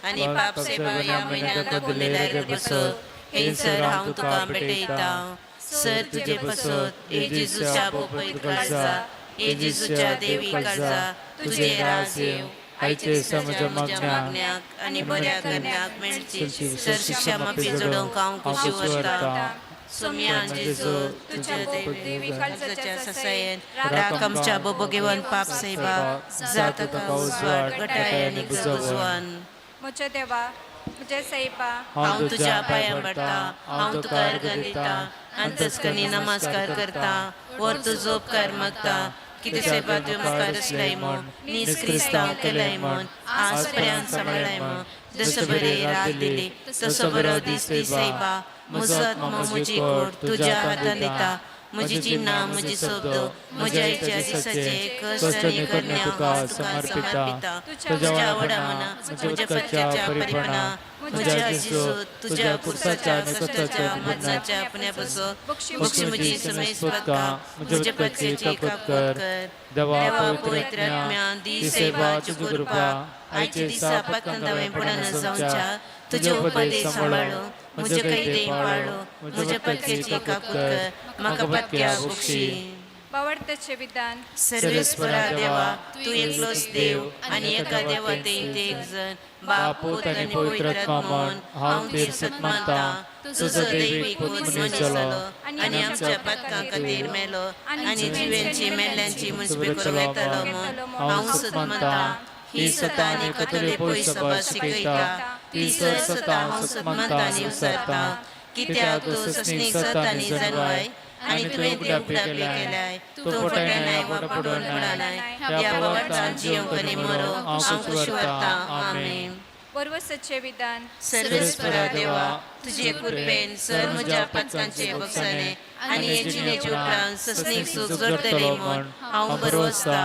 आनी पाप सेवा या महिन्यात कोंदिल्ले बसत हेंसर हांव तुका भेटयता सर तुजे बसत हे जेजूच्या पोपैत काळजा हे जेजूच्या देवी काळजा तुझे राज येव आयचे समज मागण्याक आनी बऱ्या करण्याक मेळची सर शिक्षा माफी जोडोवंक हांव खुशी वरता सोम्यान जेजू तुझ्या देवी काळजाच्या ससायेन राख आमच्या बोबोगेवन पाप सेवा जात तुका उजवाड गटाय आनी बुजवान म्हज्या देवा म्हज्या सैपा हांव तुझ्या पांयां पडटा हांव तुका अर्घन दिता अंतस्कनी नमस्कार करता वर तुजो उपकार मागता कितें सेवा तुवें म्हाका रचलाय म्हूण नीस क्रिस्तांव केलाय म्हूण आज पर्यंत सांबाळाय म्हूण जसो बरी रात दिली तसो बरो दीस ती सेवा म्हजो आत्मा म्हजी कूड तुज्या हातान दिता म्हजी चिन्नां म्हजी शब्द म्हज्या आईच्या दिसाचे कश्ट आनी करण्या तुका समर्पिता तुज्या आवडा मना म्हज्या पत्याच्या परिपणा म्हज्या जिजू तुज्या पुरसाच्या आनी कश्टाच्या मरणाच्या आपण्या बसो बक्षी म्हजी समेत स्वता म्हज्या पत्याची काकूट कर देवा पवित्र आत्म्या दी सेवा चुगुरपा आयच्या दिसा पत्कंदावे पडन जावच्या तुजे उपदेश सांबाळो म्हजे कैदे पाळो म्हज्या पत्याची काकूट कर म्हाका पत्या बक्षी बावडतचे विधान सर्वेस्परा देवा तू एकलोच देव आनी एका देवात एक जण बाप पूत आनी पवित्र आत्मा म्हूण हांव तीर्सत मानता तुजो दैवीक पूत मनीस जालो आनी आमच्या पातकां खातीर मेलो आनी जिवेंची मेल्ल्यांची मुजबी करूं येतालो म्हूण हांव सुद्द मानता ही स्वता आनी कथोली पयस सभा शिकयता ती सर स्वता हांव सुद्द मानता आनी उसारता कित्याक तूं ससनी सत आनी जणवाय आनी तुवें ते उगडापे केल्याय तूं फटायनाय वा पडोवन पडनाय ह्या बाबतींत जियोंक आनी मरो हांव खुशी वरता आमेन वर्वसचे विधान सर्वेस्परा देवा तुजे कृपेन सर म्हज्या पत्कांचे बक्षाने आनी हे जिणेचे उपरांत ससनीक सूख जोडटली म्हूण हांव बरो आसता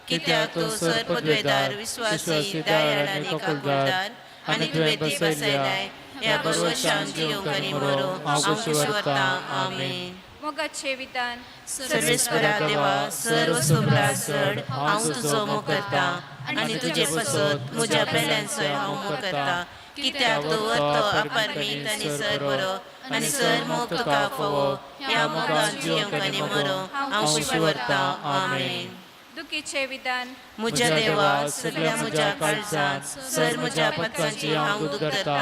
कित्याक तूं सर पदवेदार विस्वासी दयाळ आनी काकूळदार आनी तुवें ती बसयल्याय ह्या बरोशान जियोंक आनी मरो हांव खुशी वरता आमेन मोगाचे विधान सर्वेस्परा देवा सर्व सोबरा चड हांव तुजो मोग करता आनी तुजे पसत म्हज्या पेल्यांचोय हांव मोग करता कित्याक तूं वरतो अपारमीत आनी सर बरो आनी सर मोग तुका फोवो ह्या मोगान जियोंक आनी मरो हांव खुशी वरता आमेन दुखीचे विधान म्हज्या देवा सगळ्या म्हज्या काळजांत सर म्हज्या पत्कांची हांव दूख करता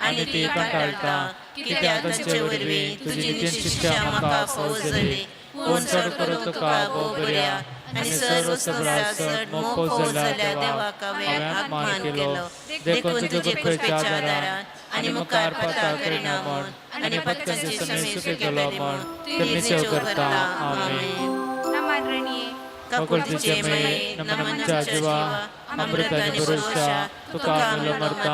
आनी ती कंटाळटा कित्याक तांचे वरवीं तुजी नित्य शिक्षा म्हाका फोव जाली कोण चड करूं तुका भोव बऱ्या आनी सर्व सगळा चड मोग फोव जाल्या देवाक हांवें आत्मान केलो देखून तुजे कृपेच्या आदारान आनी मुखार पाताळ करिना म्हूण आनी पत्कांची समेत सुखी केलो म्हूण तुवें निचेव करता आमेन नमान रणिये काकुळतीचे मये नमनाच्या जिवा अमृत आनी पुरुषा तुका आमलो मरता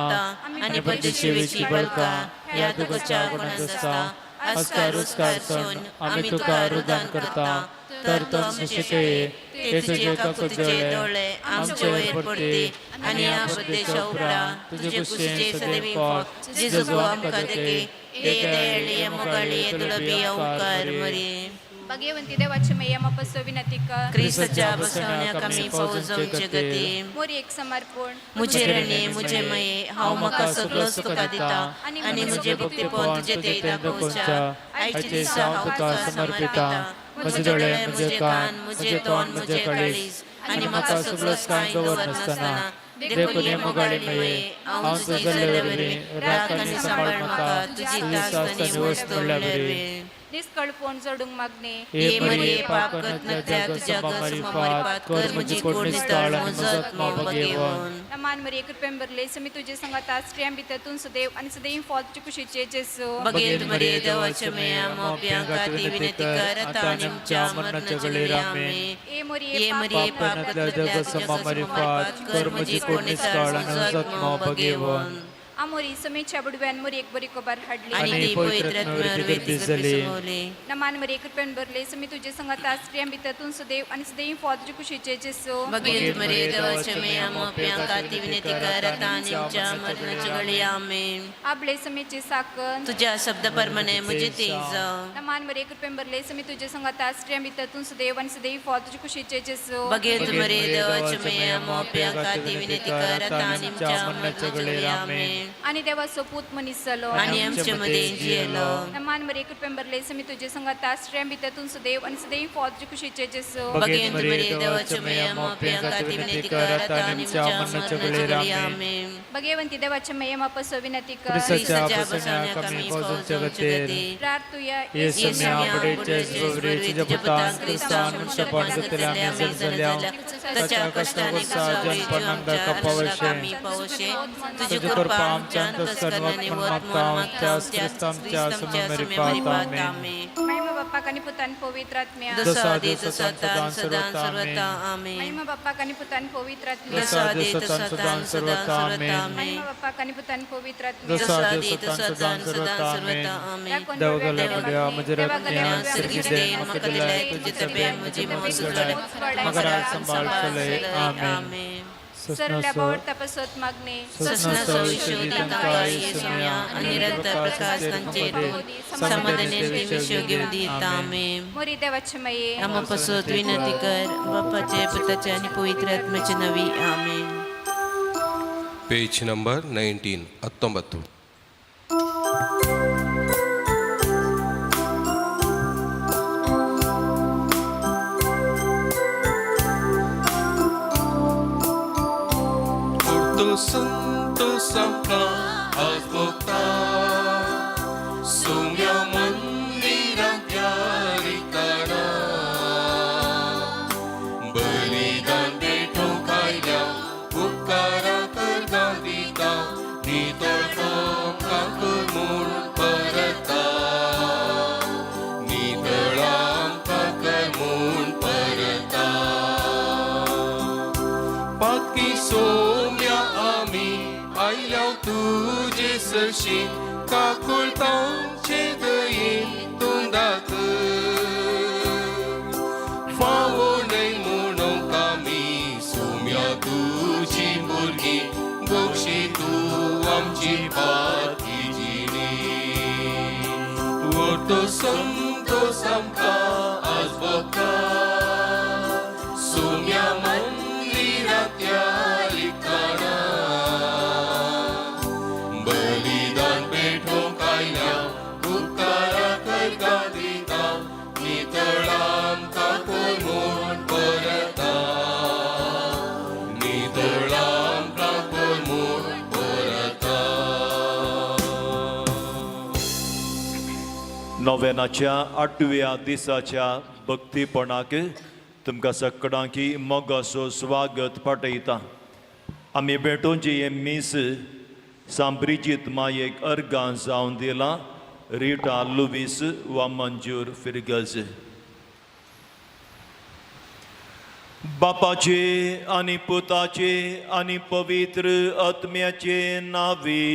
आनी पद्यसेवेची बळका ह्या तुकाच्या गुणांत आसता आस्कार उस्कार सोन आमी तुका रुदान करता तर तो शिकये ते तुजे काकुळचे दोळे आमचे वयर पडते आनी ह्या पद्येच्या उपरांत तुजे कुशीचे सदैवी फोग जेजू आमकां देके दे देळी मोगाळी दुलबी अवकार मरी भाग्यवंती देवाचे मैयामापसो विनंती कर क्रिस्ताच्या बसवण्या कमी फौज आमचे गती मोरी एक समर्पण मुझे रणे मुझे मये हांव म्हाका सगळो तुका दिता आनी मुझे भक्ती पोवन तुजे देयता पोवच्या आयचे दिसा हांव तुका समर्पिता म्हजे दोळे म्हजे कान म्हजे तोंड म्हजे काळीज आनी म्हाका सगळो कांय दवरनासतना देखून हे मोगाळी मये हांव तुजे जल्ले राख आनी सांबाळ म्हाका तुजी तास आनी वस्त म्हणल्यार निष्कळपण जोडूंक मागणे हे मरे पाप करत नत्या तुझ्या गसमारिपात कर म्हजी कोडनिस्ताळ म्हजो आत्मा भगेवन नमान मरे कृपेंबरले समी तुझे संगत आश्रयां भितरतून सदैव आणि सदैव फॉल तुझी कुशीचे जेसू भगेत मरे देवाच्या मेया मोप्या गाती विनंती कर आता आणि आमच्या मरणाच्या वेळी आमेन ए मरे पाप करत नत्या तुझ्या गसमारिपात कर म्हजी कोडनिस्ताळ म्हजो आत्मा भगेवन आमोरी समेच्या बुडव्यान मोरी एक बरी कबार हाडली आणि ती पवित्र आत्म्यावर वेतीकर पिसवले. नमान मरे एक रुपयान भरले समी तुझे संगत आज स्त्रियां भितर तू सदैव आणि सदैव फॉल तुझे कुशीचे जेसो भगवंत मरे देवाचे मे आमोप्या काती विनती करता निमच्या मरणाच्या गळी आमेन. आपले समेचे साकन तुझ्या शब्द परमाने मुझे तेज. नमान मरे एक रुपयान भरले समी तुझे संगत आज स्त्रियां भितर तू सदैव आणि सदैव फॉल तुझे कुशीचे जेसो भगवंत मरे देवाचे मे आमोप्या काती विनती करता निमच्या मरणाच्या गळी आमेन. आणि देवाचो पूत मनीस जालो आणि आमच्या मध्ये जियेलो. नमान मरे एक रुपयान भरले समी तुझे संगत आज स्त्रियां भितर तू सदैव आणि सदैव फॉल तुझे कुशीचे जेसो भगवंत मरे देवाचे मे आमोप्या काती विनती करता निमच्या मरणाच्या गळी आमेन. भगवंती देवाच्या महिमा पसो विनंती कर क्रिस्ताच्या बसवण्या कमी फौजच्या गतीर. प्रार्थुया येसू मी आंबडेचे स्वर्गीय जपता क्रिस्तान मनुष्य पांडुतल्या मेजर झाल्या त्याच्या कष्टाने साजन पनंग कपावशे पावशे तुझी कृपा आमच्या अंतस्करणाने मागता आमच्या क्रिस्तांच्या सममेरी पाहता आमेन. महिमा बाप्पा कनी पुतान पवित्र आत्म्या दसादी सदान सर्वता आमेन. महिमा बाप्पा कनी पुतान पवित्र आत्म्या दसादी सदान सर्वता आमेन. महिमा बाप्पा कनी पुतान पवित्र आत्म्या दसादी सदान सर्वता आमेन. देवगला पड्या मुझे रखना सिरकी दे मकदले तुझे तबे मुझे मौजूद मगर संभाल चले आमेन. सरल्या बावर तपसोत मागणे ससना सविशोधित काय येसुया आणि निरंतर प्रकाश तांचेर समाधाने विषय घेऊन देता आमेन. मोरी देवाच्या मये आम्हापासून विनंती कर बाप्पाचे पुत्राचे आणि पवित्र आत्म्याचे नवी amen. Page number 19. Santo Samka Advokta Sumya Mandiram Yarikana Balidan Beto Kaila Ukara Kargadita Nitolkam Kakumul Parata Nitalam Kakumul Parata Paki Sumya Ailau tuझे सरशी काकुळतांचे दयेन तोंडाक फावो नाही म्हणून कामी सोम्या तुझी भुरगी बक्षी तू आमची पाती जिणी वरतो संतो सामका आज बघा सोम्या मंदिरात या लिखाणा बलिदान पेठो कायल्या उपकारा करता दिता नितळाम काकोय मोड परता नितळाम काकोय मोड परता. नोवेनाच्या 8व्या दिसाच्या भक्तीपणाक तुमकां सगळ्यांकी मोगाचो स्वागत पाठयता. आमी भेटोवची हे मीस सांब्रिजीत मायेक अर्गां जावन दिला रिटा लुवीस वा मंजूर फिरगज. बापाचे आनी पुताचे आनी पवित्र आत्म्याचे नावी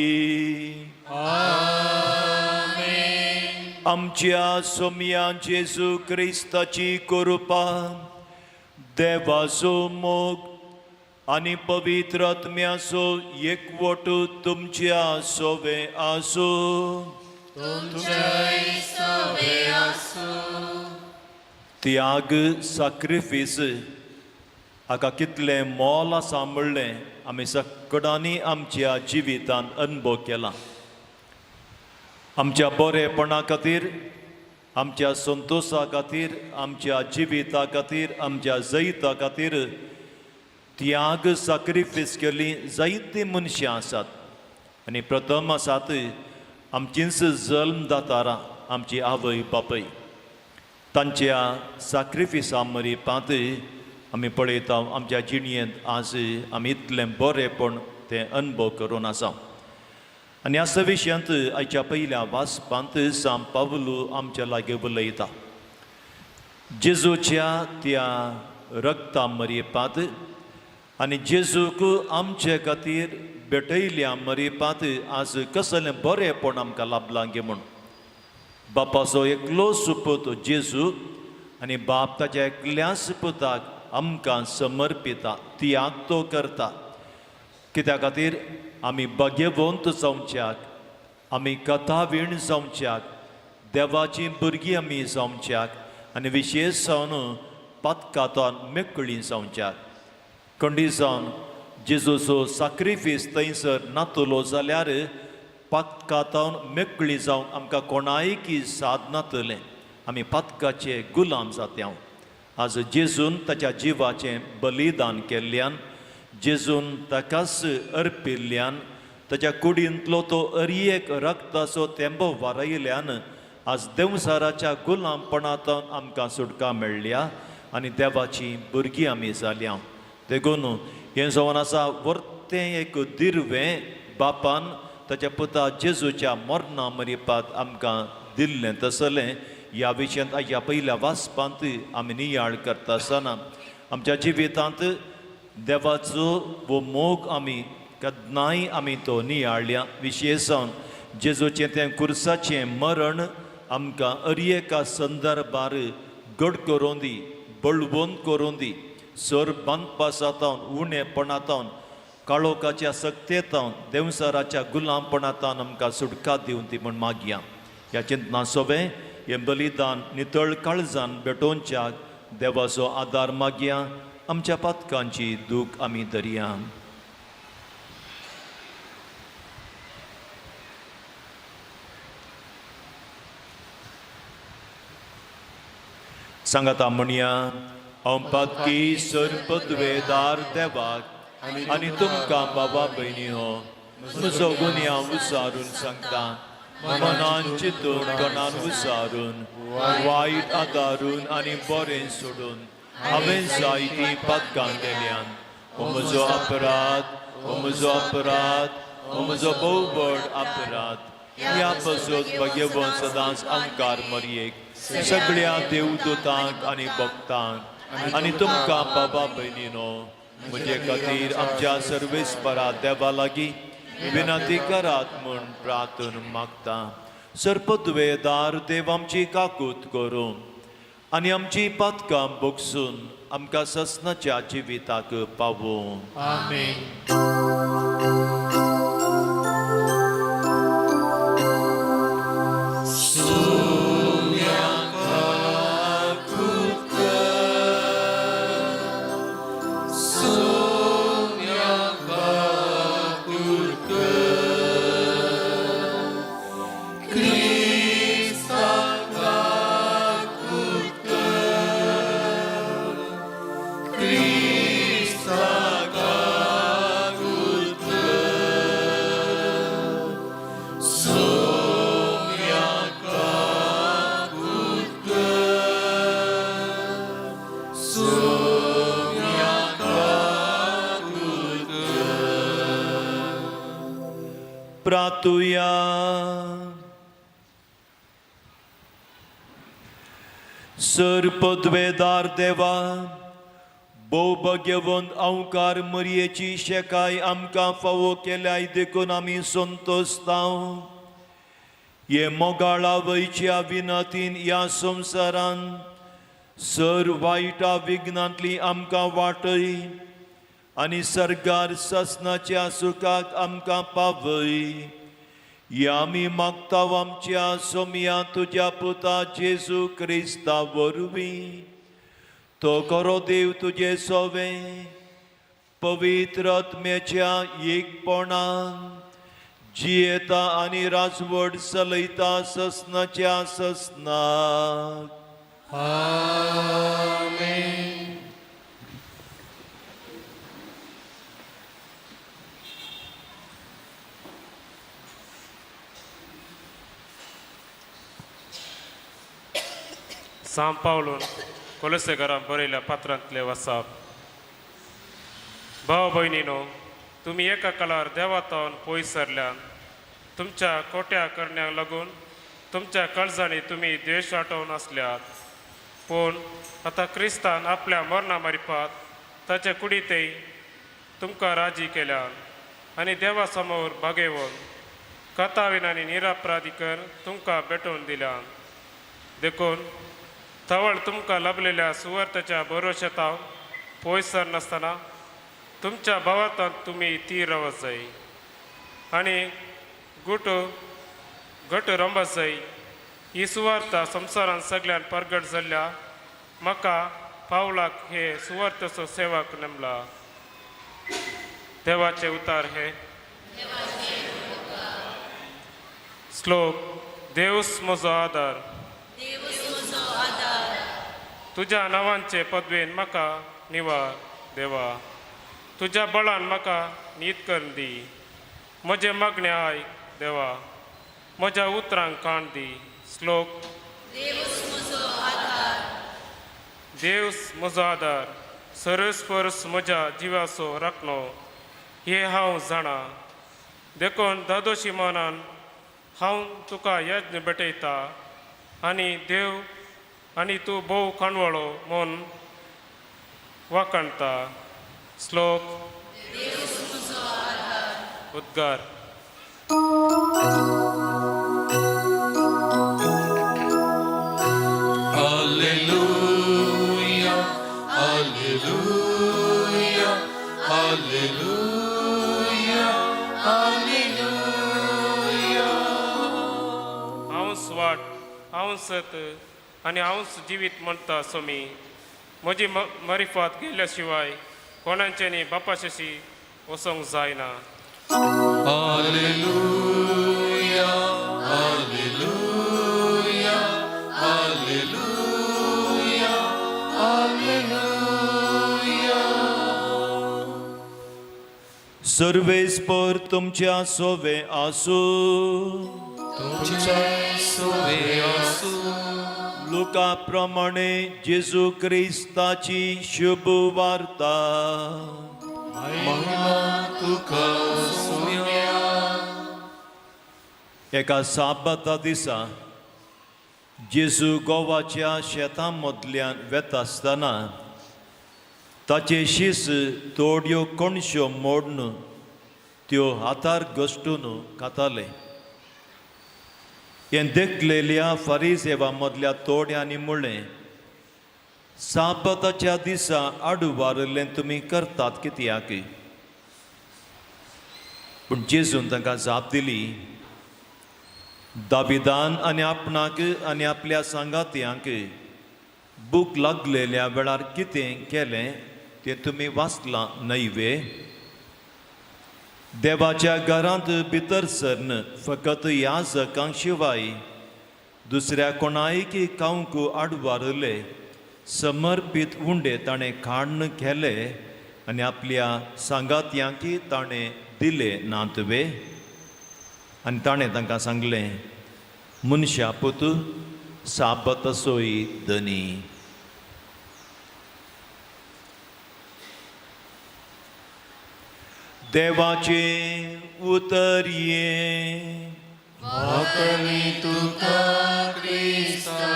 आमच्या सोम्या जेजू क्रिस्ताची कृपा देवाचो मोग आनी पवित्र आत्म्याचो एकवट तुमच्या सोवे आसो. त्याग सॅक्रिफीस हाका कितलें मोल सांबाळ्ळें आमी सगळ्यांनी आमच्या जिवितांत अनुभव केला. आमच्या बरेपणा खातीर आमच्या संतोषा खातीर आमच्या जिविता खातीर आमच्या जैता खातीर त्याग सॅक्रिफीस केली जायती मनशां आसात. आनी प्रथम आसात आमचींच जल्मदातारां आमची आवय बापय. तांच्या सॅक्रिफिसा मरीपांत आमी पळयता आमच्या जिणयेंत आज आमी इतलें बरेपण तें अनुभव करून आसा. आनी ह्या विशयांत आयच्या पयल्या वाचपांत सांत पावलो आमच्या लागीं उलयता. जेजूच्या त्या रक्ता मरीपांत आनी जेजूक आमचे खातीर भेटयल्या मरेपात आज कसलें बरेंपण आमकां लाभलां गे म्हूण बापाचो एकलो सुपूत जेजू आनी बाप ताच्या एकल्याच पुताक आमकां समर्पिता तियाग तो करता कित्या खातीर आमी भाग्यवंत जावच्याक आमी कथावीण जावच्याक देवाची भुरगीं आमी जावच्याक आनी विशेश जावन पातकातान मेकळीं जावच्याक खंडी जावन जेजूचो साक्रिफीस थंयसर नातलो जाल्यार पातकातान मेकळीं जावंक आमकां कोणायकी साद नातलें आमी पातकाचे गुलाम जात्या आज जेजून ताच्या जिवाचें बलिदान केल्ल्यान जेजून ताकाच अर्पिल्ल्यान ताच्या कुडींतलो तो अरियेक रक्ताचो तेंबो वारयल्यान आज देवसाराच्या गुलामपणांतल्यान आमकां सुटका मेळ्ळ्या आनी देवाची भुरगीं आमी जाल्या देखून हें जावन आसा वर्तें एक दिर्वें बापान ताच्या पुता जेजूच्या मरणा मरिपात आमकां दिल्लें तसलें ह्या विशयांत ह्या पयल्या वाचपांत आमी नियाळ करता आसतना आमच्या जिवितांत देवाचो वो मोग आमी केन्नाय आमी तो नियाळ्ळ्या विशेश जावन जेजूचें तें कुर्साचें मरण आमकां अरियेका संदर्भार घट करून दी बळवंत करून दी सर बांदपा सातावन उणेपणांतावन काळोखाच्या सक्तेंतावन देवसाराच्या गुलामपणांतान आमकां सुटका दिवन ती म्हूण मागया ह्या चिंतना सोबें हें बलिदान नितळ काळजान भेटोवच्याक देवाचो आदार मागया आमच्या पातकांची दूख आमी धरया सांगाता म्हणया हांव पातकी सरपदवेदार देवाक आनी तुमकां बाबा भयणीओ म्हजो गुन्यांव विचारून सांगता मनान चिंतून कणान विचारून वायट आदारून आनी बरें सोडून हांवें जायतीं पातकां केल्यान हो म्हजो अपराध हो म्हजो अपराध हो म्हजो भोव व्हड अपराध ह्या पासून भगवंत सदांच आमकां मरयेक सगळ्या देवदूतांक आनी भक्तांक आनी तुमकां बाबा भयणीनो म्हजे खातीर आमच्या सर्वेस्परा देवा लागीं विनंती करात म्हूण प्रार्थन मागता सरपदवेदार देव आमची काकूत करूं आनी आमची पातकां भोगसून आमकां ससनाच्या जिविताक पावूं आमेन प्रार्थुया सरपदवेदार देवा भोव भाग्यवंत अवकार मरयेची शेकाय आमकां फावो केल्याय देखून आमी संतोसता हे मोगाळा वयच्या विनतीन ह्या संवसारान सर वायटा विघ्नांतली आमकां वाटय आनी सरकार ससनाच्या सुखाक आमकां पावय हे आमी मागता आमच्या सोम्या तुज्या पुता जेजू क्रिस्ता वरवीं तो खरो देव तुजे सोवें पवित्र आत्म्याच्या एकपणान जियेता आनी राजवट चलयता ससनाच्या ससनाक आमेन सांब पावलून कोलसेकारां बरयल्या पात्रांतले वसाप भाव भयणीनो तुमी एका काळार देवातावन पयस सरल्यान तुमच्या खोट्या करण्याक लागून तुमच्या काळजांनी तुमी द्वेश वाटोवन आसल्यात पूण आतां क्रिस्तान आपल्या मरणा मारिपात ताचे कुडीतय तुमकां राजी केल्यान आनी देवा समोर भागेवून कथावीन आनी निरापराधीकर तुमकां भेटोवन दिल्या. देखून थवळ तुमकां लाभलेल्या सुवार्थाच्या भरोशात हांव पोयसर नासतना तुमच्या भावांत तुमी ती रावत जाय आनी घट रंबत जाय. ही सुवार्थ संवसारांत सगळ्यान परगट जाल्ल्या म्हाका पावलाक हे सुवार्थेचो सेवक नेमला. देवाचे उतार हे श्लोक. देवस म्हजो आदार, तुज्या नांवांचे पदवेन म्हाका निवार देवा. तुज्या बळान म्हाका न्हीद करून दी. म्हजे मागणे आयक देवा, म्हज्या उतरांक काण दी. श्लोक. देवस म्हजो आदार, सरस परस म्हज्या जिवाचो राखणो हे हांव जाणा. देखून दादोशी मनान हांव तुका यज्ञ भेटयता आनी देव आनी तूं भोव काणवळो म्हूण वाखणटा. श्लोक. उद्गार. Alleluia, Alleluia, Alleluia, Alleluia. हांवच वाट, हांव सत आनी हांवच जिवीत म्हणटा सोमी. म्हजी मरिफात गेल्या शिवाय कोणाच्यानी बापाशेशी वचोंक जायना. Alleluia, Alleluia, Alleluia, Alleluia. सर्वेस्पर तुमच्या सोवे आसू. तुमच्या सोवे आसू. लुका प्रमाणे जेजू क्रिस्ताची शुभ वार्ता. महिमा तुका सोम्या. एका साबता दिसा जेजू गोवाच्या शेतां मदल्यान वेता आसतना ताचे शीस तोड्यो कणश्यो मोडून त्यो हातार घश्टून खाताले. हें देखलेल्या फरिसेवा मदल्या तोड्यांनी म्हणलें, साबताच्या दिसा आडू वारलें तुमी करतात कित्याक? पूण जेजून तांकां जाप दिली, दाविदान आनी आपणाक आनी आपल्या सांगात्यांक भूक लागलेल्या वेळार कितें केलें तें तुमी वाचलां न्हयवे? देवाच्या घरांत भितर सरन फकत याजकां शिवाय दुसऱ्या कोणायक खावंक आडवारले समर्पीत उंडे ताणें खाण केले आनी आपल्या सांगात्यांक ताणें दिले नातवे. आनी ताणें तांकां सांगलें, मनशा पूत साबतसोय धनी. देवाचे उतर ये. वाकली तुका क्रिस्ता.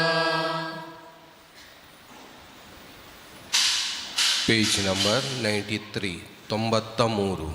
Page number 93 93.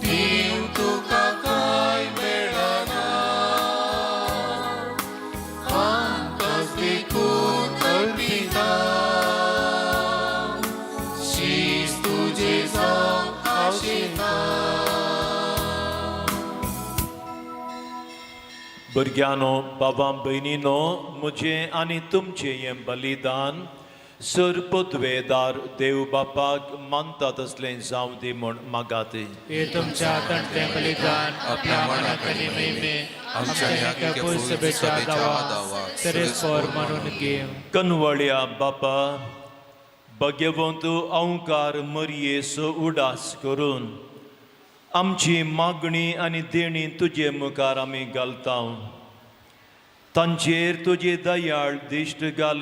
Dew tuka भुरग्यानो बाबा भयणीनो म्हजें आनी तुमचें हें बलिदान सरपदवेदार देव बापाक मानता तसलें जावं दी म्हूण मागात. हे तुमच्या तणतें बलिदान आपल्या मनाक आनी महिमे आमच्या ह्या फूल सभेच्या दावा सरेस्पर म्हणून घेव. कनवळ्या बापा भगवंत अवकार मरयेचो उडास करून आमची मागणी आनी देणी तुजे मुखार आमी घालता. तांचेर तुजी दयाळ दिश्ट घाल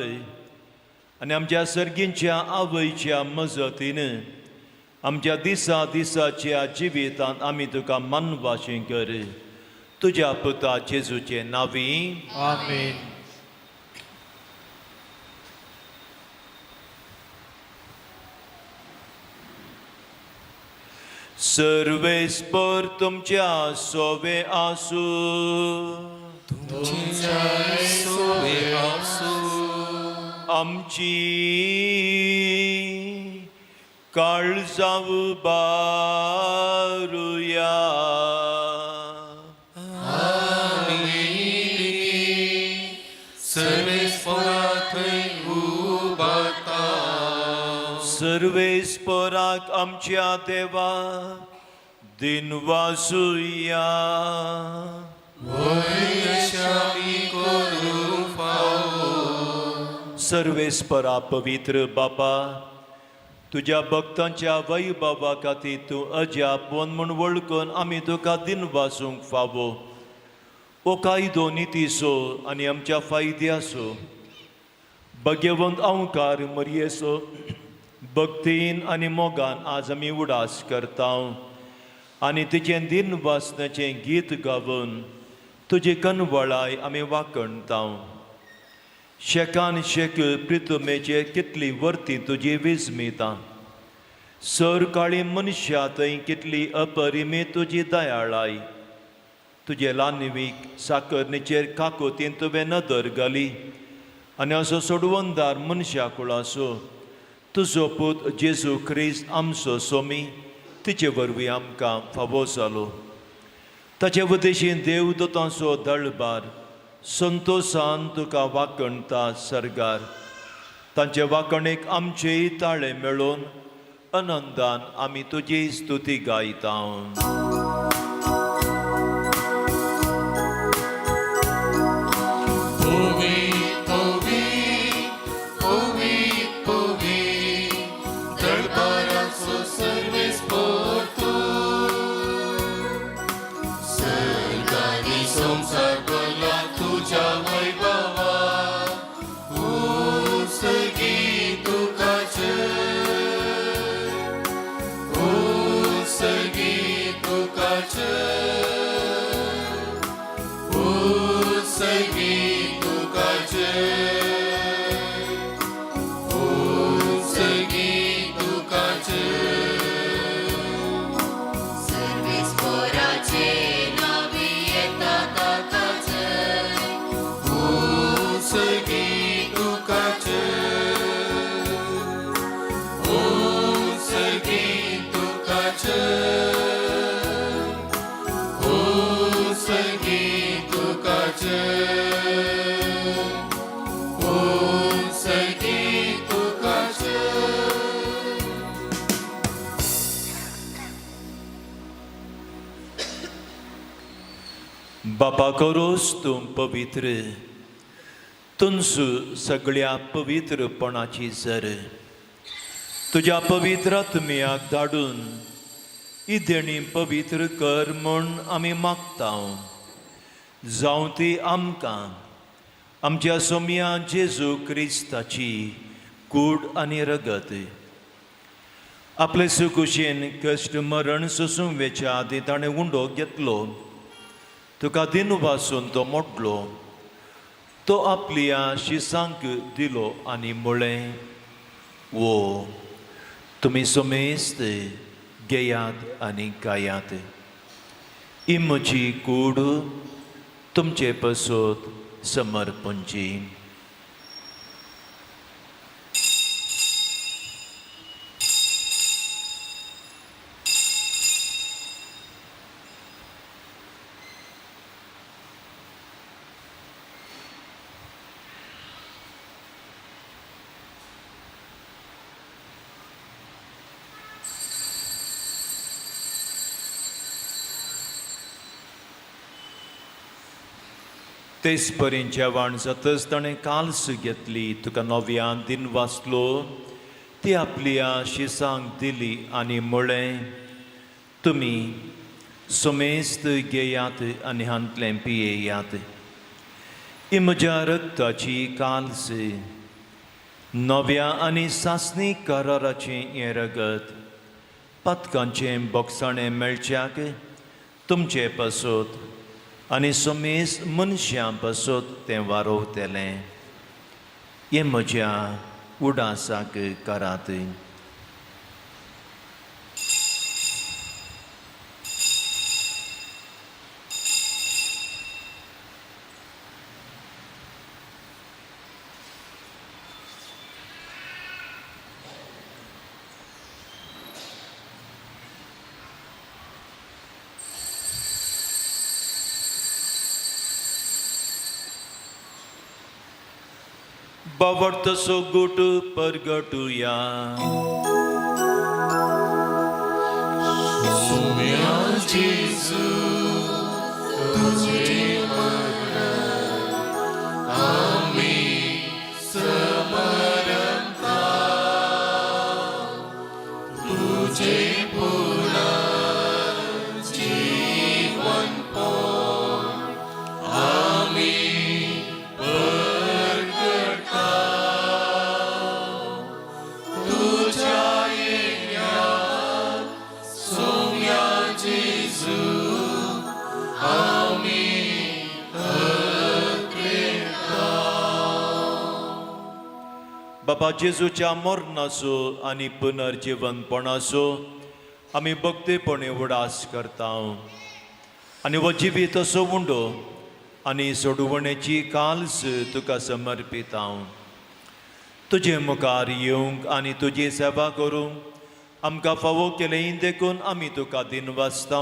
आनी आमच्या सर्गींच्या आवयच्या मजतीन आमच्या दिसाच्या जिवितांत आमी तुका मानवाचें कर. तुज्या पुता जेजूचे नांवी आमेन. सर्वेस्पर तुमच्या सोवे आसूं. आमची काळजाव बारुया. सर्वेस्पराक आमच्या देवा दिनवासुया. सर्वेस्परा पवित्र बापा तुज्या भक्तांच्या वैभवा खातीर तूं अजापवन म्हूण वळखून आमी तुका दिन वासूंक फावो. ओ कायदो नितीसो आनी आमच्या फायद्याचो भगवंत अवकार मरयेचो भक्तीन आनी मोगान आज आमी उडास करता आनी तिचें दिन वासनाचें गीत गावन तुजी कनवळाय आमी वाकणता. शेकान शेक प्रितुमेचे कितली वर्ती तुजी विस्मिता. सर काळी मनशा थंय कितली अपरिमीत तुजी दयाळाय. तुजे लानवीक साकरणेचेर काकोतीन तुवें नदर घाली आनी असो सोडवंदार मनशा कुळासो तुजो पूत जेजू क्रिस्त आमचो सोमी तिचे वरवीं आमकां फावो जालो. ताचे वतेशीं देवदूतांचो दळबार संतोशान तुका वाकणता सरगार. तांचे वाकणेक आमचेय ताळे मेळोवन आनंदान आमी तुजी स्तुती गायता. बापा करोस तूं पवित्र तुंस सगळ्या पवित्रपणाची जर तुज्या पवित्र आत्म्याक धाडून ही देणी पवित्र कर म्हूण आमी मागता. जावं ती आमकां आमच्या सोम्या जेजू क्रिस्ताची कूड आनी रगत आपले सुकुशेन कश्ट मरण सोसूंक वेच्या आदी ताणें उंडो घेतलो. तुका दिन वासून तो मोडलो. तो आपल्या शिसांक दिलो आनी म्हळें वो तुमी सोमेस्त घेयात आनी गायात. ही म्हजी कूड तुमचे पसोत समर्पणची. तेच परेन जेवण जातच ताणें काल्स घेतली, तुका नव्यान दिन वाचलो, ती आपल्या शिसांक दिली आनी म्हळें, तुमी सोमेस्त घेयात आनी हांतलें पियेयात. ही म्हज्या रक्ताची काल्स, नव्या आनी सासणी कराराचें हें रगत, पातकांचें बोगसाणें मेळच्याक तुमचे पासत आनी सोमेस मनशां पासत तें वारोवतलें. हें म्हज्या उडासाक करात. बावडतसो गुट परगटुया. बाबा जेजूच्या मरणाचो आनी पुनर्जीवनपणाचो आमी भक्तीपणे उडास करता आनी हो जिवीत असो उंडो आनी सोडवणेची काल्स तुका समर्पित हांव. तुजे मुखार येवंक आनी तुजी सेवा करूंक आमकां फावो केलें देखून आमी तुका दिन वाचता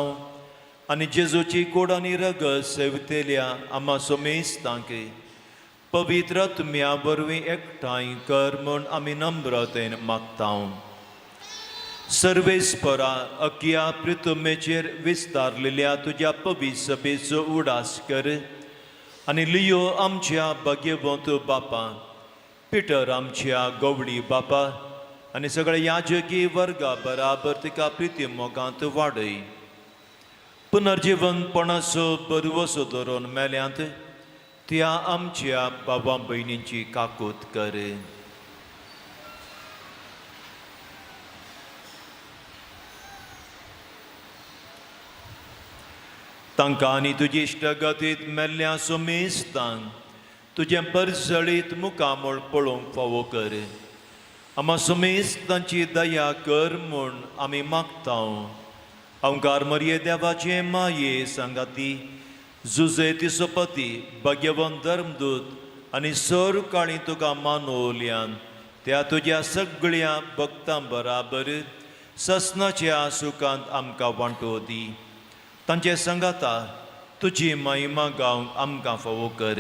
आनी जेजूची कूड आनी रगत सेवितेल्या आम्हा सोमेस्तांक पवित्र आत्म्या वरवीं एकठांय कर म्हूण आमी नम्रतेन मागता. सर्वेस्परा अख्या पृथ्वीचेर विस्तारलेल्या तुज्या पवित्र सभेचो उडास कर आनी लियो आमच्या भाग्यवंत बापा, पिटर आमच्या गवडी बापा आनी सगळ्या याजकी वर्गा बराबर तिका प्रिती मोगांत वाडय. पुनर्जीवनपणाचो बरवसो धरून मेल्यांत त्या आमच्या बाबा भयणींची काकूत कर. तांकां आनी तुजी इश्टगतीत मेल्ल्या सोमेस्तांक तुजें परसळीत मुखामळ पळोवंक फावो कर. आम्हा सोमेस्तांची दया कर म्हूण आमी मागता. ओंकार मरिये देवाचे माये सांगाती, जुजे तिचो पती, भाग्यवन धर्मदूत आनी सर काळी तुका मानवल्यान त्या तुज्या सगळ्या भक्तां बराबर ससनाच्या सुखांत आमकां वांटो दी. तांचे संगाता तुजी महिमा गावंक आमकां फावो कर.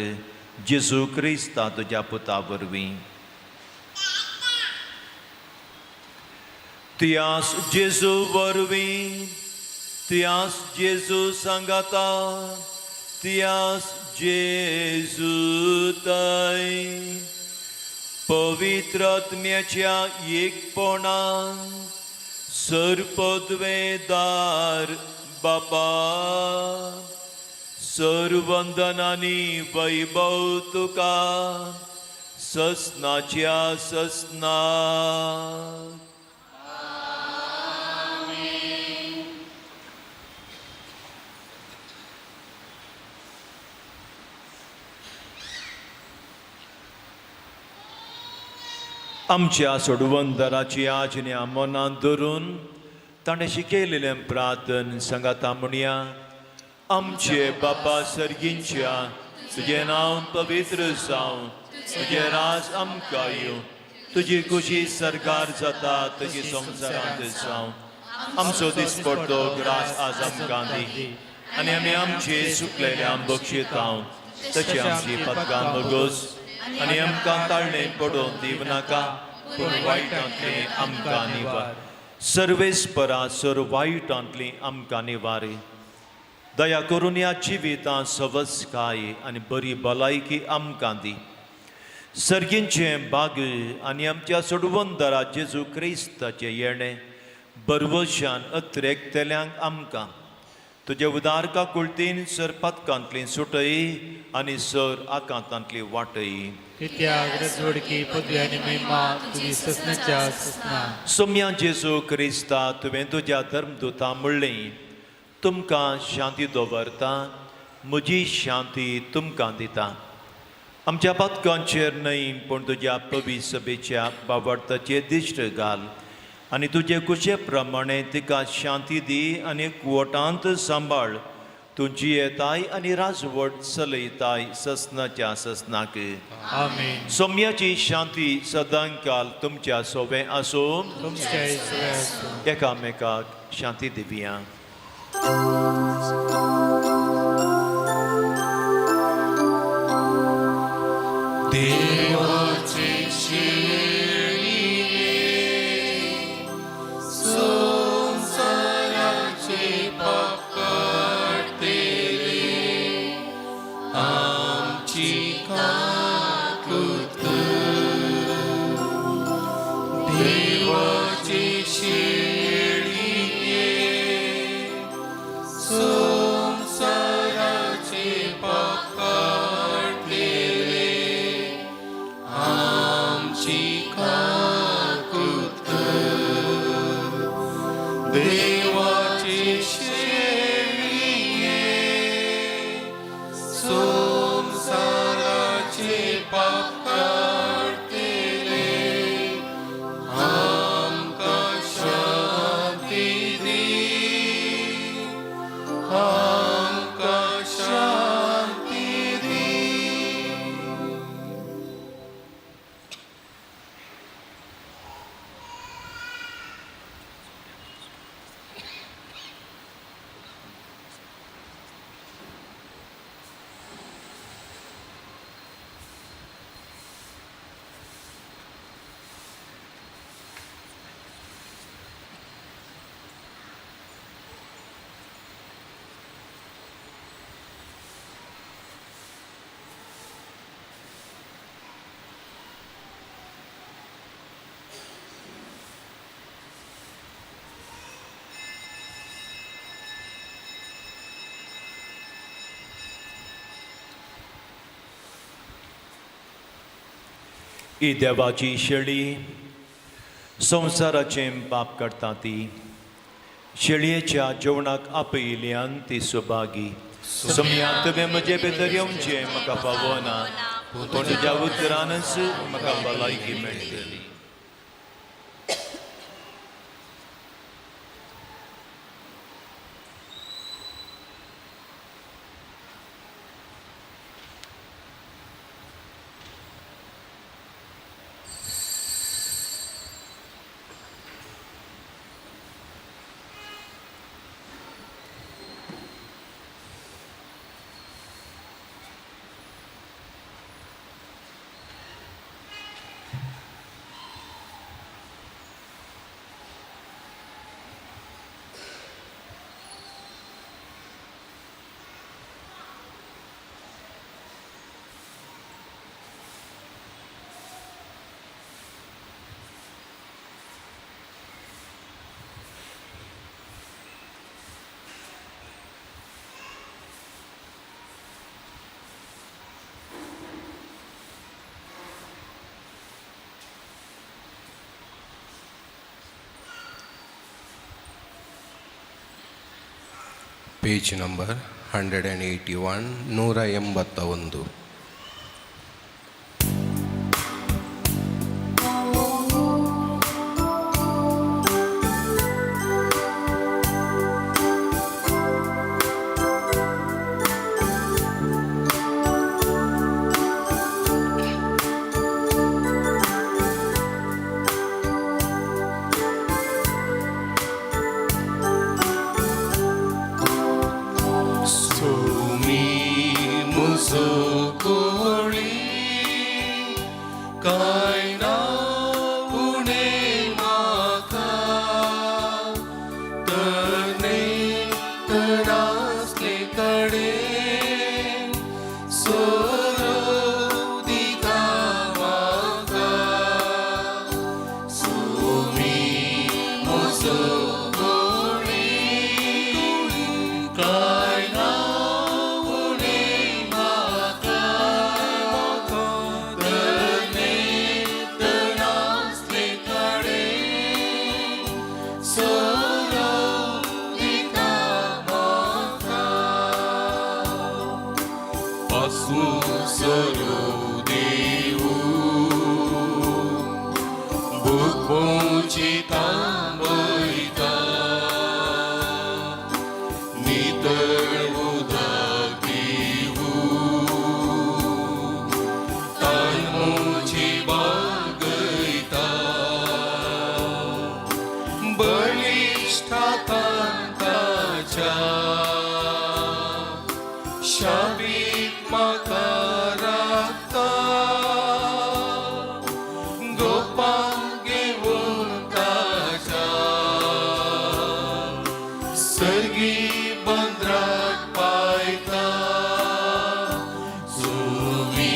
जेजू क्रिस्ता तुज्या पुता वरवीं. तियास जेजू वरवीं, तियास जेजू सांगाता, तियास जेजू ताय पवित्र आत्म्याच्या एकपणान सर्पद्वेदार बापा, सर्वंदनानी वैभव तुका ससनाच्या ससना. आमच्या सोडवंदराची आज्ञा मनांत धरून ताणें शिकयलेलें प्रार्थन सांगाता म्हणया. आमचे बापा सर्गींच्या, तुजें नांव पवित्र जावं, तुजें राज आमकां येवं, तुजी खुशी सरकार जाता तशी संवसारांत जावं. आमचो दिसपडटो ग्रास आज आमकां दी आनी आमी आमचे सुकलेल्यांक बक्षिता तशी आमची पदकां मगोस आनी आमकां ताळणें पडोवन दिव नाका, पूण वायटांतली आमकां निवार. सर्वेस्परा सर वायटांतली आमकां निवार. दया करून ह्या जिवितां सवस्काय आनी बरी भलायकी आमकां दी. सर्गींचें बाग आनी आमच्या सोडवंदरा जेजू क्रिस्ताचें येणें बरवशान अत्रेकतेल्यांक आमकां तुजे उदारका कुळतीन सर पदकांतली सुटय आनी सर आकांतांतली वाटय. कित्याक जोडकी पदवी आनी महिमा तुजी ससनाच्या ससना. सोम्या जेजू क्रिस्ता तुवें तुज्या धर्मदुतां म्हणलें तुमकां शांती दवरता, म्हजी शांती तुमकां दिता. आमच्या पदकांचेर न्हय पूण तुज्या पवी सभेच्या बावडताचेर दिश्ट घाल आनी तुजे कुशे प्रमाणे तिका शांती दी आनी एकवटांत सांबाळ. तुजी येताय आनी राजवट चलयताय ससनाच्या ससनाक. आमीन. सोम्याची शांती सदांकाल तुमच्या सोबे आसूं. तुमच्या इसरे आसूं. एकामेकाक शांती दिवया. देवाचे शेळिये संसाराचे पाप काढतेले आमची काकूत. देवाचे शेळिये संसाराचे पाप काढतेले आमची काकूत. देवाची शेळिये संसाराचे पाप काढतेले आमकां शांती दी. आमकां शांती दी. ही देवाची शेळी संवसाराचें पाप काडटा ती. शेळयेच्या जेवणाक आपयिल्ल्यान ती सुभागी. सोम्या तुवें म्हजे भितर येवचें म्हाका फावना पूण तुज्या उतरानच म्हाका भलायकी मेळटली. Page number 181 181. Sumi musuh पोंचिता वयता नितळ उदक दिवूं तालमोची बागयता बलिष्ठातांताच्या शाबीत म्हाका राखता गोपांक घेवन ताच्या सर्गी बंदराक पायता सोवी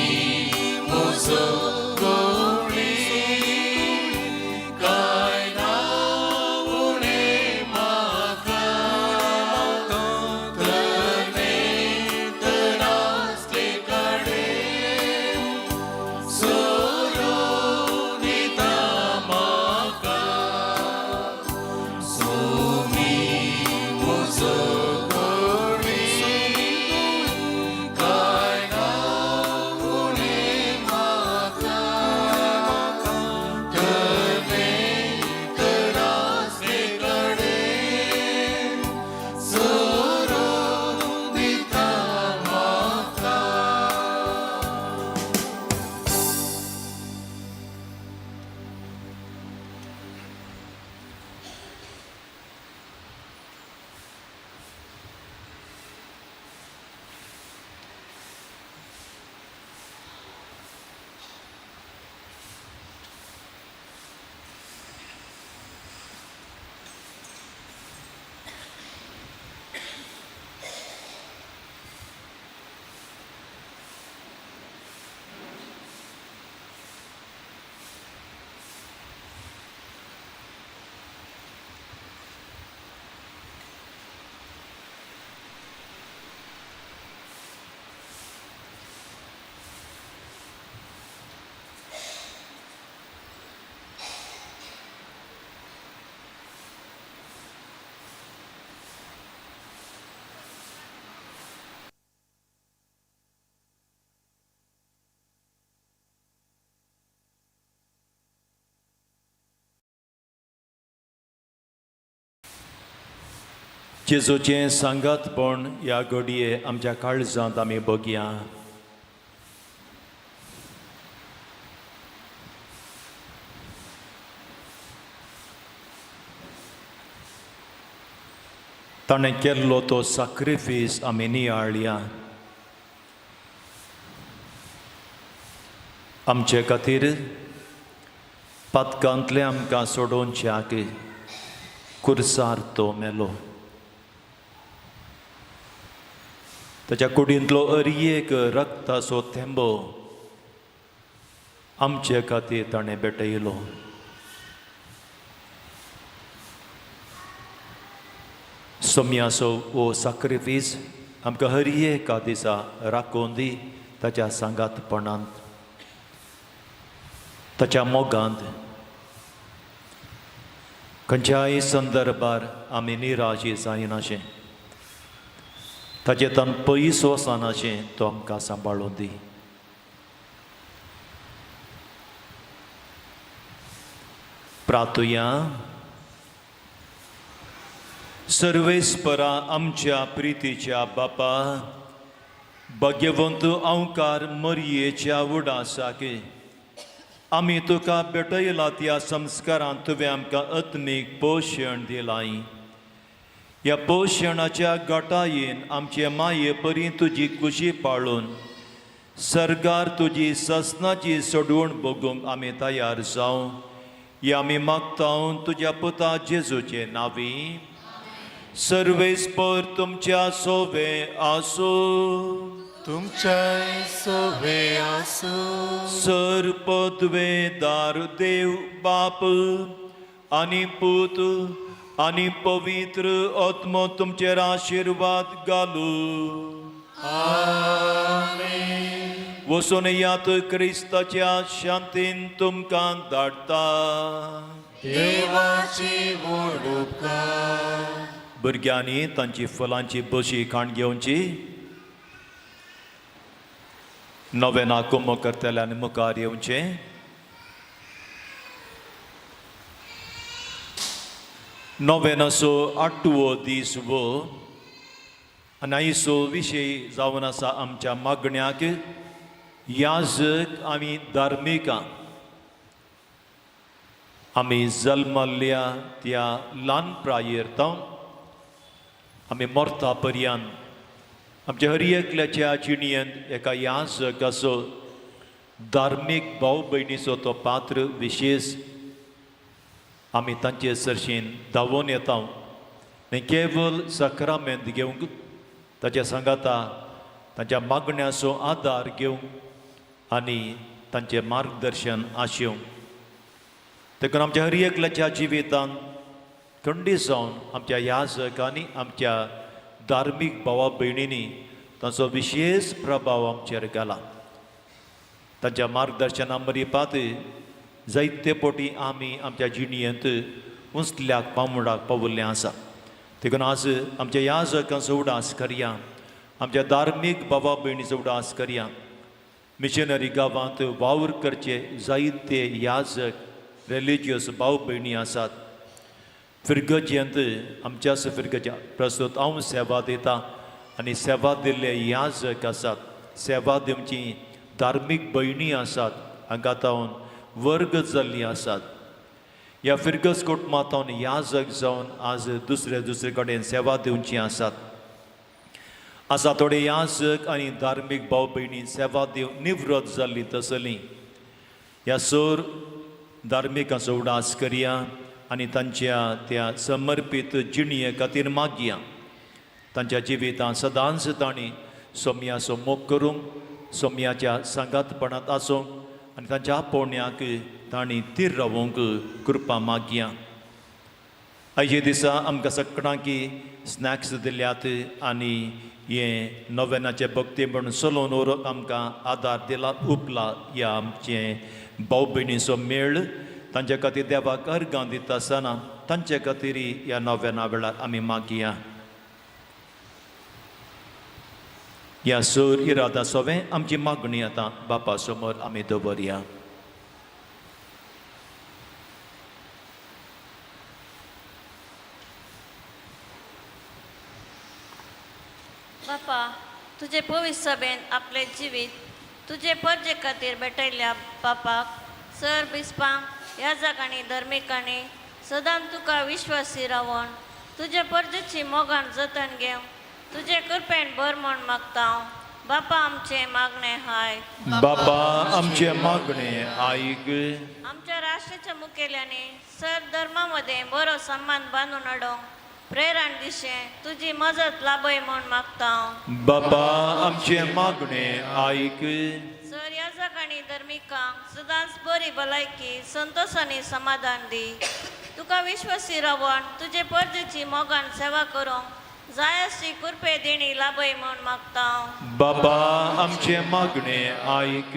म्हजो गवळी काय ना उणें म्हाका तर नासले कडेन सोडून दिता म्हाका सोमी म्हजो गवळी काय ना उणें म्हाका तर नासले कडेन सोडून दिता म्हाका. जेजूचें सांगातपण ह्या घडये आमच्या काळजांत आमी बगया. ताणें केल्लो तो सॅक्रिफीस आमी नियाळया. आमचे खातीर पातकांतले आमकां सोडोवच्याक कुर्सार तो मेलो. ताच्या कुडींतलो अरयेक रक्ताचो थेंबो आमचे खातीर ताणें भेटयलो. सोम्याचो हो सॅक्रिफीस आमकां हर एका दिसा राखून दी ताच्या सांगातपणांत, ताच्या मोगांत. खंयच्याय संदर्भार आमी निराशी जायनाशें, ताचे तन पयस वचनाशें तो आमकां सांबाळून दी. प्रार्थुया. सर्वेस्परा आमच्या प्रितीच्या बापा, भाग्यवंत अवकार मरयेच्या उडासाक आमी तुका भेटयला त्या संस्कारांत तुवें आमकां आत्मीक पोशण दिलां. ह्या पोशणाच्या गटायेन आमचे माये परी तुजी कुशी पाळून सरकार तुजी ससनाची सोडवण बगूंक आमी तयार जावं. हे आमी मागतां तुज्या पुता जेजूचे नांवी. सर्वेस्पर तुमच्या सोवे आसो. तुमच्याय सोवे आसो. सर्पद्वेदार देव बाप आनी पूत आनी पवित्र आत्मो तुमचेर आशिर्वाद घालू. आमेन. वचून यात क्रिस्ताच्या शांतीन तुमकां धाडटा. देवाची व्हड उपकार. भुरग्यांनी तांची फुलांची बशी खाण घेवची. नवेना कुंभ करतल्यांनी मुखार येवचें. नोवेनाचो 8वो दीस वो आनी आयचो विशय जावन आसा आमच्या मागण्याक याजक आमी धार्मिकां. आमी जल्मल्ल्या त्या ल्हान प्रायेर जावन आमी मरता पर्यंत आमच्या हर एकल्याच्या जिणेंत एका याजकाचो धार्मीक भाव भयणीचो तो पात्र विशेश आमी तांचे सरशेन धांवून येता. न्ही केवल सक्रामेंत घेवंक ताच्या सांगाता तांच्या मागण्याचो आदार घेवंक आनी तांचें मार्गदर्शन आशेवंक. देखून आमच्या हर एकल्याच्या जिवितांत खंडीत जावन आमच्या याजकांनी आमच्या धार्मीक भावा भयणींनी तांचो विशेश प्रभाव आमचेर घाला. तांच्या मार्गदर्शना मरीपात जायते पोटी आमी आमच्या जिणेंत उंचल्याक पावंडाक पावल्ले आसा. देखून आज आमच्या याजकांचो उडास करया, आमच्या धार्मीक भावा भयणीचो उडास करया. मिशनरी गांवांत वावर करचे जायते याजक रिलिजियस भाव भयणी आसात. फिरगजेंत आमच्याच फिरगच्या प्रस्तुत हांव सेवा दिता आनी सेवा दिल्ले याजक आसात. सेवा दिवची धार्मीक भयणी आसात, हांगा तावन वर्ग जाल्लीं आसात. ह्या फिरगस कुटुंबांत याजक जावन आज दुसरे कडेन सेवा दिवची आसात. आसा थोडे याजक आनी धार्मीक भाव भयणी सेवा दिवंक निवृत्त जाल्लीं तसलीं. ह्या सर धार्मिकांचो उडास करया आनी तांच्या त्या समर्पीत जिणये खातीर मागया. तांच्या जिवितांत सदांच तांणी सोम्याचो मोग करूंक, सोम्याच्या सांगातपणांत आसूंक आनी तांच्या आपोवण्याक तांणी तीर रावूंक कृपा मागया. आयचे दिसा आमकां सगळ्यांकी स्नॅक्स दिल्यात आनी हे नोवेनाचे भक्ती म्हणून चलोवन व्हरपाक आमकां आदार दिला उपला ह्या आमचे भाव भयणीचो मेळ. तांचे खातीर देवाक अर्गां दिता आसतना तांचे खातीर ह्या नोवेना वेळार आमी मागया. ह्या सर इरादा सोवें आमची मागणी आतां बापा समोर आमी दवरया. बापा, तुजे पवित्र सभेन आपले जिवीत तुजे परजे खातीर भेटयल्या बापाक, सर बिस्पांक, याजकांनी धर्मिकांनी सदांच तुका विश्वासी रावून तुजे परजेची मोगान जतन घेवन तुजे कृपेन भर म्हूण मागता हांव. बापा, आमचे मागणे हाय. बापा, आमचे मागणे आयक. आमच्या राष्ट्राच्या मुखेल्यांनी सर धर्मामध्ये बरो संबंध बांदून हाडूंक प्रेरण दिशे तुजी मजत लाभय म्हूण मागता हांव. बापा, आमचे मागणे आयक. सर याजकांनी धर्मिकांक सदांच बरी भलायकी संतोषांनी समाधान दी. तुका विश्वासी रावून तुजे परजेची मोगान सेवा करूंक जाय अशी कृपे देणी लाभय म्हूण मागता हांव. बापा, आमचे मागणे आयक.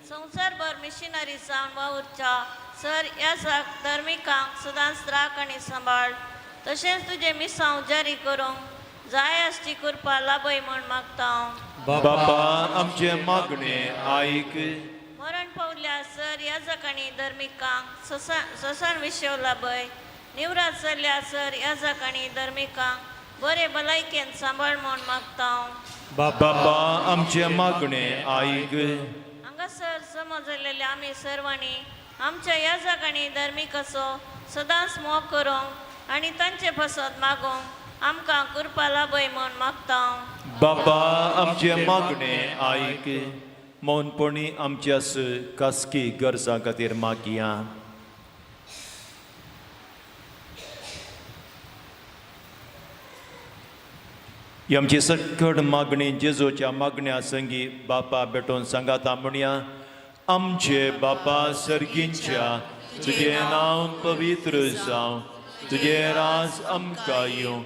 संवसारभर मिशनरी जावन वावुरच्या सर याजक धर्मिकांक सदांच राख आनी सांबाळ, तशेंच तुजे मिसांव जारी करूंक जाय अशी कृपा लाभय म्हूण मागता हांव. बापा, आमचे मागणे आयक. मरण पावल्या सर याजकांनी धर्मिकांक ससान विशय लाभय. निवरात जाल्ल्या सर याजकांनी धर्मिकांक बरे भलायकेन सांबाळ म्हूण मागता हांव. बापा, आमचे मागणे आयक. हांगासर समजलेल्या आमी सर्वांनी आमच्या याजकांनी धर्मिकाचो सदांच मोग करूंक आनी तांचे फसत मागूंक आमकां कृपा लाभय म्हूण मागता हांव. बापा, आमचे मागणे आयक. मौनपणी आमच्याच खासगी गरजां खातीर मागया. ही आमची सकट मागणी जेजूच्या मागण्या संगी बापा भेटून सांगाता म्हणया. आमचे बापा सर्गींच्या, तुझे नांव पवित्र जावं, तुझे राज आमकां येवं,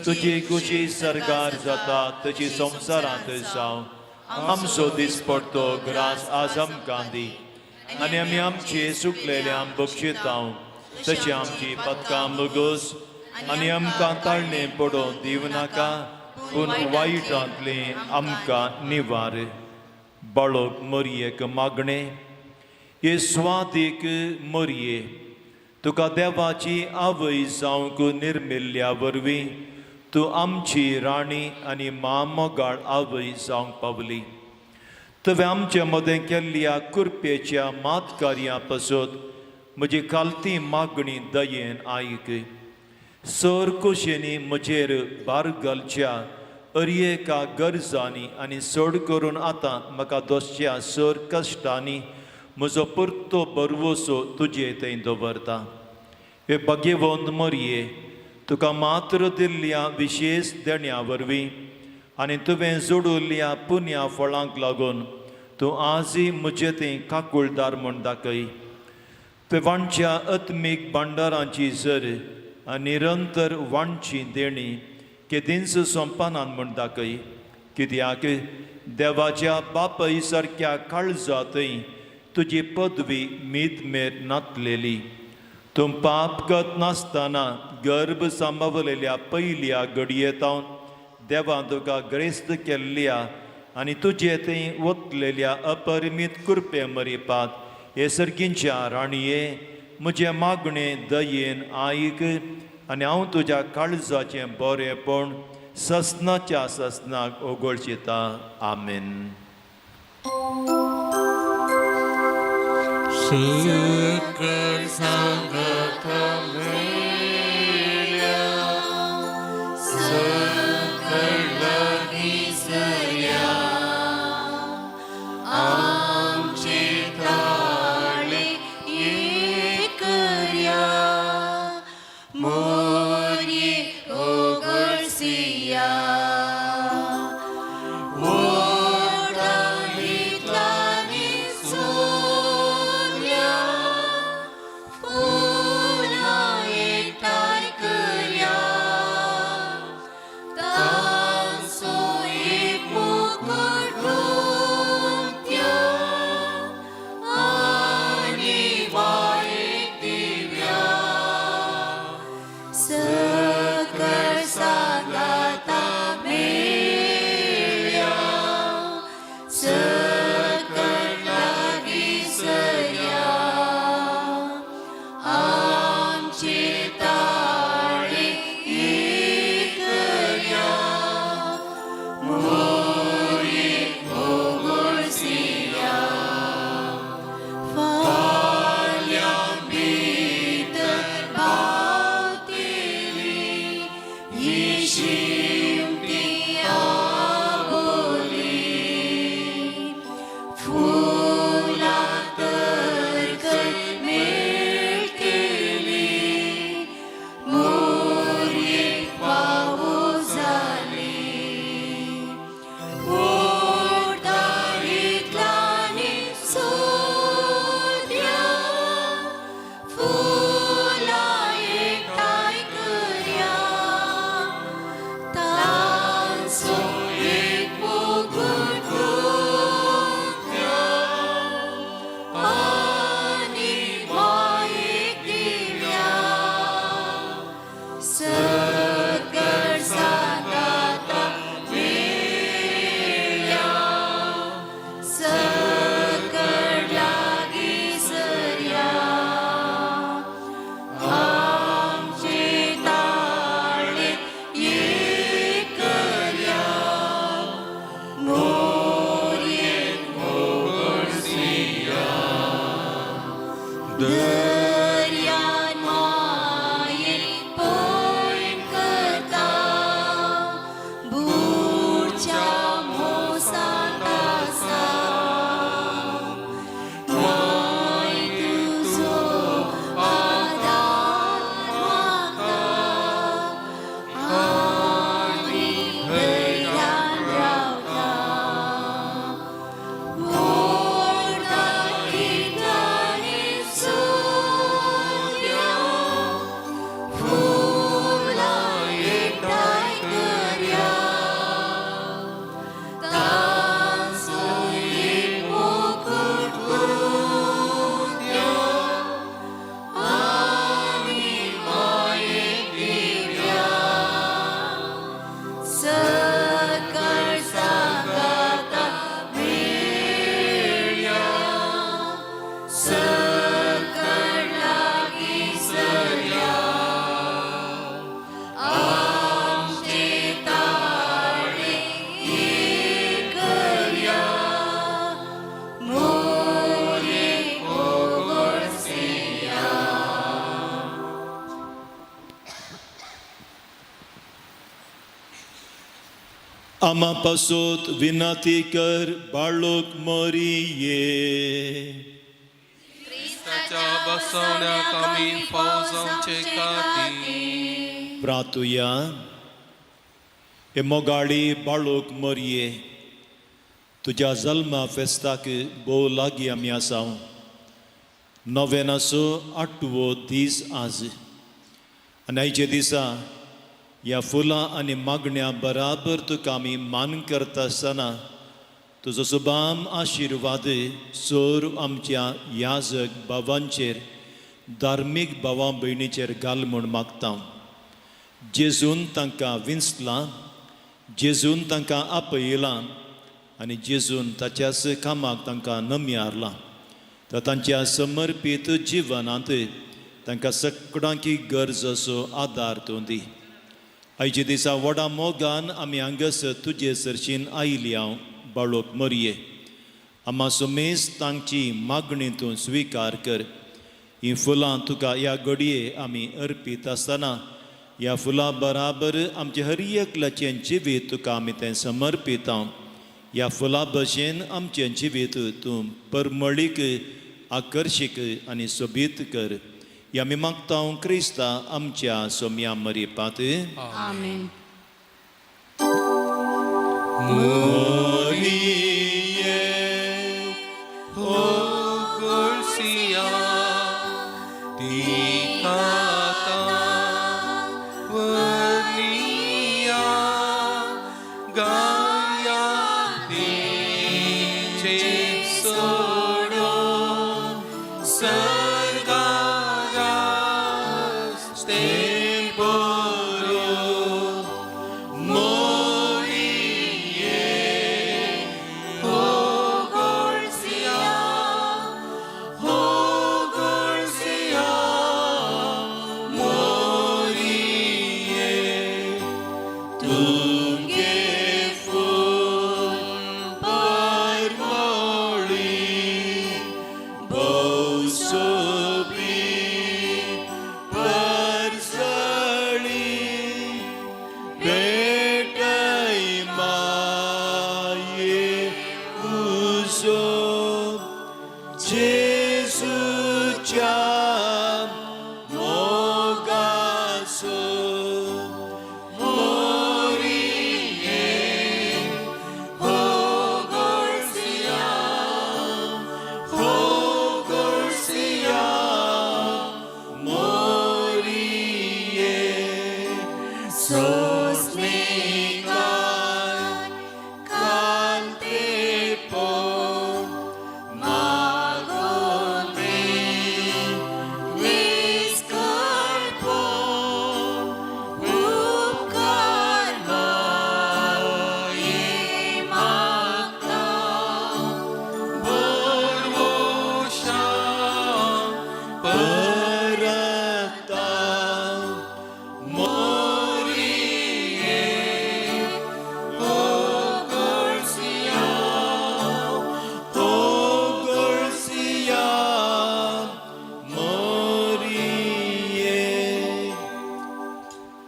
तुजी खुशी सरकार जाता तशी संवसारांत जावं. आमचो दिसपडतो ग्रास आज आमकां दी आनी आमी आमची सुकलेल्या बक्षिता तशी आमची पदकां बगोस आनी आमकां ताळणे पडोवन दिव नाका, पूण वायटांतले आमकां निवार. बाळोक मरयेक मागणे. ये स्वादीक मरये, तुका देवाची आवय जावंक निर्मिल्ल्या वरवीं तूं आमची राणी आनी मामोगाळ आवय जावंक पावली. तुवें आमचे मदें केल्ल्या कुरपेच्या मातकार्यां पासत म्हजी खालती मागणी दयेन आयक. सर कुशेनी म्हजेर भार घालच्या अर्येका गरजांनी आनी चड करून आतां म्हाका दोसच्या सर कश्टांनी म्हजो परतो बरवसो तुजे थंय दवरता. हे भाग्यवंत मरये, तुका मात्र दिल्ल्या विशेश देण्या वरवीं आनी तुवें जोडुल्ल्या पुण्या फळांक लागून तूं आजय म्हजे थंय काकुळदार म्हूण दाखय. वाणच्या आत्मीक भांडारांची झर आनी निरंतर वाणची देणी केदींच सोंपनान म्हूण दाखय. कित्याक देवाच्या बापाय सारक्या काळजांतय तुजी पदवी मीत नातलेली. तूं पाप करत नासतना गर्भ सांबाळलेल्या पयल्या घडयेतावन देवान तुका ग्रेस्त केल्ल्या आनी तुजे थंय वतलेल्या अपरिमीत कृपे मरिपात हे सर्गींच्या राणये म्हजे मागणें दयेन आयक आनी हांव तुज्या काळजाचें बरेंपण ससनाच्या ससनाक ओगळचिता. आमेन. सकळ सांगत मेल्या सकळ दिसया आमचे ताळे एकया मोरये ओगळसिया आम्हा पासोत विनंती कर बाळोक मरिये त्याच्या बसवण्याक आमी फौज आमचे खातीर प्रार्थुया हे मोगाळी बाळोक मरिये तुज्या जल्मा फेस्ताक भोव लागीं आमी आसा नोवेनाचो 8वो दीस आज आनी आयचे दिसा ह्या फुलां आनी मागण्या बराबर तुका आमी मान करता आसतना तुजो सुबाम आशिर्वाद सोर आमच्या याजक भावांचेर धार्मीक भावां भयणीचेर घाल म्हूण मागता जेजून तांकां विंचलां जेजून तांकां आपयलां आनी जेजून ताच्याच कामाक तांकां नम्यारलां तर तांच्या समर्पीत जिवनांत तांकां सगळ्यांकी गरज असो आदार तूं दी आयचे दिसा व्हडा मोगान आमी हांगास तुजे सरशीन आयली हांव बाळोक मरिये आम्हा सुमेज तांची मागणी तूं स्विकार कर ही फुलां तुका ह्या घडये आमी अर्पीत आसतना ह्या फुलां बराबर आमचे हर एकल्याचें जिवीत तुका आमी तें समर्पीत हांव ह्या फुलां भशेन आमचें जिवीत तूं परमळीक आकर्शीक आनी सोबीत कर ह्या आमी मागता क्रिस्ता आमच्या सोम्या मरिपात आमेन.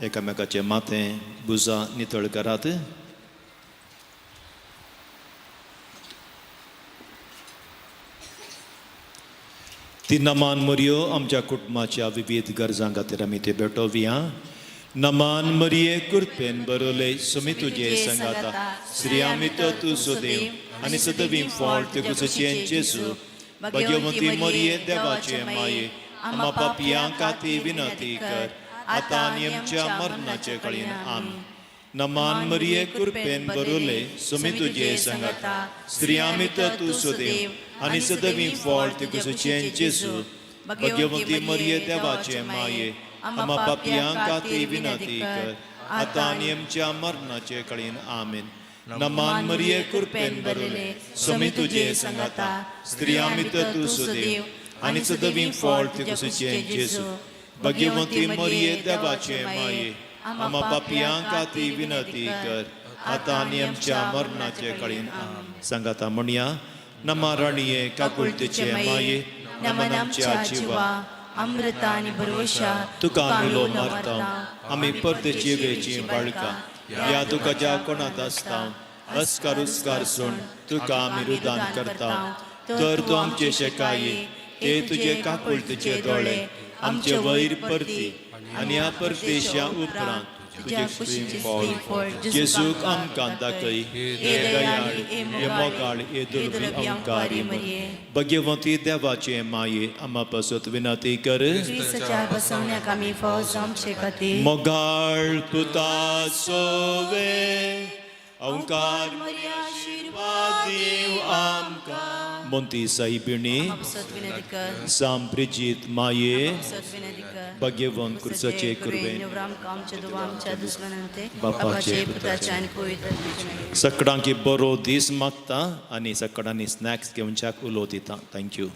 एकामेकाचे माथे बुजा नितळ करात ती नमान मरियो आमच्या कुटुंबाच्या विविध गरजां खातीर आमी ते भेटोवया नमान मरिये कृपेन बरोले सुमी तुजे संगाता श्री आमी तू सुदेव आनी सदवी फॉल्ट ते कुसचे जेजू भगवंती मरिये देवाचे माये आम्हा पापियां खातीर विनंती कर आता आनी आमच्या मरणाचे कळीन आमीन नमान मरिये कृपेन बरोले सुमी तुजे संगाता श्री आमी तू सुदेव आनी सदवी फॉल्ट ते कुसचे जेजू भगवंती मरिये देवाचे माये आम्हा पापियां खातीर विनंती कर आता आनी आमच्या मरणाचे कळीन आमीन नमान मरिये कृपेन बरोले सुमी तुजे संगाता स्त्री आमी तू सुदेव आनी सदवी फॉल्ट ते कुसचे जेजू भगवंती मरिये देवाचे माये आम्हा पापियां खातीर विनंती कर आता आनी आमच्या मरणाचे कळीन आमीन संगाता म्हणया नमा राणीये काकुळतेचे माये नमन आमच्या जिवा अमृता आणि भरवशा तुका मिलो मारता आमी परते जिवेची बाळका या तुका ज्या कोणात असता अस्कार उस्कार सोड तुका आमी रुदान करता तर तू आमचे शेकाये ते तुझे काकुळतीचे दोळे आमचे वैर परती आनी ह्या परदेशा उपरांत तुझ्या कुशीचे स्त्रीफळ जेजूक आमकां दाखय हे दयाळ हे मोगाळ हे दुर्बी आमकारी मरिये भगवंती देवाचे माये आम्हा पासत विनंती कर क्रिस्ताच्या बसवण्याक आमी फौज आमचे खातीर मोगाळ तुता सोवे ओंकार आशीर्वाद दिव आमकां मोंती साहिबिणी पासत विनंती कर सांप्रिजीत माये पासत विनंती कर भगवंत कृष्णाचे कृपे आमकां आमच्या दुवा आमच्या दुश्मनांते बापाचे पुताचे आनी पवित्र सकाळांकी बरो दीस मागता आनी सकाळांनी स्नॅक्स घेवन चाक उलो दिता थँक्यू